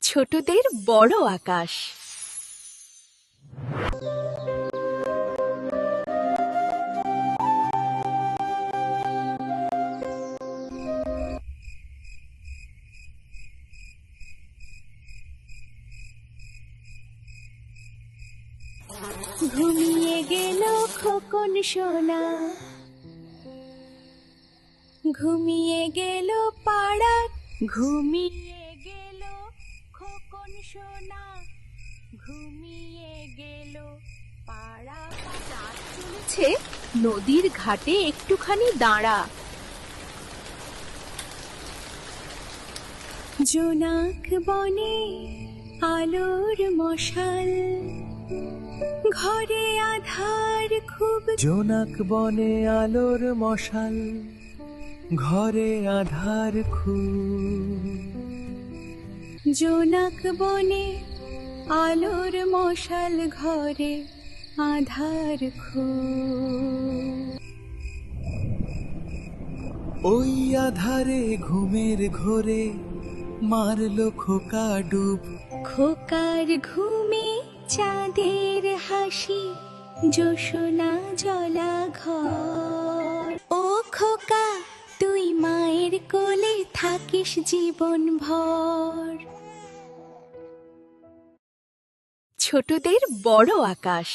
ছোটদের বড় আকাশ। ঘুমিয়ে গেল খোকন সোনা, ঘুমিয়ে গেল পাড়া, ঘুমিয়ে গেল খোকন সোনা, ঘুমিয়ে গেল পাড়া। চাঁদ চলেছে নদীর ঘাটে, একটুখানি দাঁড়া। জোনাক বনে আলোর মশাল, ঘরে আধার খুব। জোনাক বনে আলোর মশাল, ঘরে আধার খুব। জোনাক বনে আলোর মশাল, ঘরে আধার খুব। ওই আধারে ঘুমের ঘোরে মারলো খোকা ডুব। খোকার ঘুমে চাঁদের হাসি, জোছনা জলা ঘর। ও খোকা, তুই মায়ের কোলে থাকিস জীবন ভর। ছোটদের বড় আকাশ।